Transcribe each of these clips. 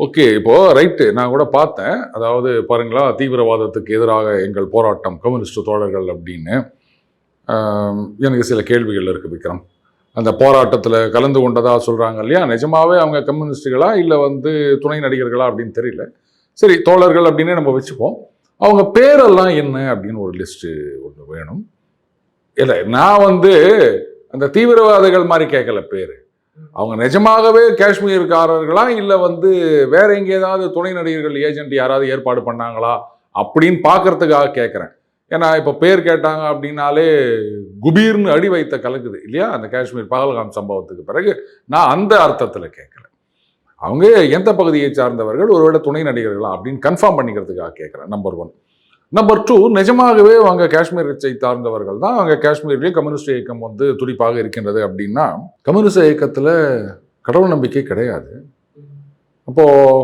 Okay, இப்போ right. நான் கூட பார்த்தேன். அதாவது பாருங்களா, தீவிரவாதத்துக்கு எதிராக எங்கள் போராட்டம் கம்யூனிஸ்ட் தோழர்கள் அப்படின்னு. எனக்கு சில கேள்விகள் இருக்கு விக்ரம். அந்த போராட்டத்தில் கலந்து கொண்டதா சொல்றாங்க இல்லையா? நிஜமாவே அவங்க கம்யூனிஸ்டுகளா இல்லை துணை நடிகர்களா அப்படின்னு தெரியல. சரி, தோழர்கள் அப்படின்னே நம்ம வச்சுப்போம். அவங்க பேரெல்லாம் என்ன அப்படின்னு ஒரு லிஸ்ட்டு ஒன்று வேணும். இல்லை, நான் அந்த தீவிரவாதிகள் மாதிரி கேட்கல பேர். அவங்க நிஜமாகவே காஷ்மீர்காரர்களா இல்லை வேற எங்கே ஏதாவது துணை நடிகர்கள் ஏஜென்ட் யாராவது ஏற்பாடு பண்ணாங்களா அப்படின்னு பார்க்கறதுக்காக கேட்குறேன். ஏன்னா இப்போ பேர் கேட்டாங்க அப்படின்னாலே குபீர்னு அடி வைத்த கலக்குது இல்லையா? அந்த காஷ்மீர் பகல்காம் சம்பவத்துக்கு பிறகு நான் அந்த அர்த்தத்தில் கேட்கல. அவங்க எந்த பகுதியை சார்ந்தவர்கள், ஒருவேளை துணை நடிகர்களா அப்படின்னு கன்ஃபார்ம் பண்ணிக்கிறதுக்காக கேட்குறேன். நம்பர் 1. நம்பர் 2, நிஜமாகவே அவங்க காஷ்மீரை சார்ந்தவர்கள் தான். அவங்க காஷ்மீர்லேயும் கம்யூனிஸ்ட் இயக்கம் துடிப்பாக இருக்கின்றது அப்படின்னா, கம்யூனிஸ்ட் இயக்கத்தில் கடவுள் நம்பிக்கை கிடையாது. அப்போது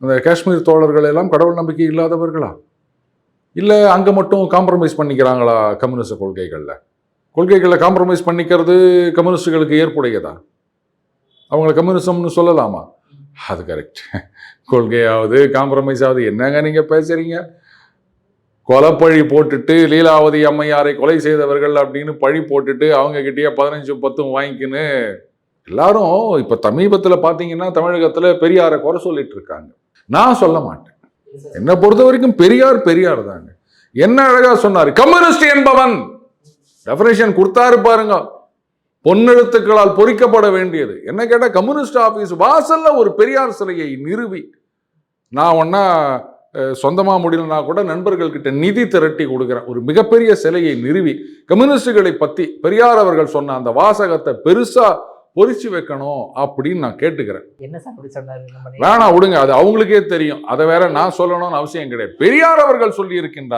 அந்த காஷ்மீர் தோழர்கள் எல்லாம் கடவுள் நம்பிக்கை இல்லாதவர்களா? இல்லை அங்கே மட்டும் காம்ப்ரமைஸ் பண்ணிக்கிறாங்களா? கம்யூனிஸ்ட் கொள்கைகளில் காம்ப்ரமைஸ் பண்ணிக்கிறது கம்யூனிஸ்டுகளுக்கு ஏற்புடையதா? அவங்கள கம்யூனிசம்னு சொல்லலாமா? அது கரெக்ட். கொள்கையாவது காம்ப்ரமைஸ் ஆகுது, என்னங்க நீங்கள் பேசுகிறீங்க? கொலைப்பழி போட்டுட்டு லீலாவதி அம்மையாரை கொலை செய்தவர்கள் அப்படின்னு பழி போட்டுட்டு அவங்க கிட்டேயே 15-10 வாங்கிக்கின்னு எல்லாரும் இப்போ சமீபத்தில் பார்த்தீங்கன்னா தமிழகத்தில் பெரியாரை குறை சொல்லிட்டு இருக்காங்க. நான் சொல்ல மாட்டேன். என்னை பொறுத்த வரைக்கும் பெரியார் தாங்க. என்ன அழகா சொன்னார், கம்யூனிஸ்ட் என்பவன் டெஃபினேஷன் கொடுத்தாரு பாருங்க. பொன்னெழுத்துக்களால் பொறிக்கப்பட வேண்டியது. என்ன கேட்டால் கம்யூனிஸ்ட் ஆஃபீஸ் வாசல்ல ஒரு பெரியார் சிலையை நிறுவி, நான் ஒன்னா சொந்தமாக முடியலனா கூட நண்பர்கள்கிட்ட நிதி திரட்டி கொடுக்குறேன், ஒரு மிகப்பெரிய சிலையை நிறுவி கம்யூனிஸ்டுகளை பற்றி பெரியார் அவர்கள் சொன்ன அந்த வாசகத்தை பெருசா பொறிச்சு வைக்கணும் அப்படின்னு நான் கேட்டுக்கிறேன். வேணாம் விடுங்க, அது அவங்களுக்கே தெரியும். அதை வேற நான் சொல்லணும்னு அவசியம் கிடையாது. பெரியார் அவர்கள் சொல்லி இருக்கின்றார்.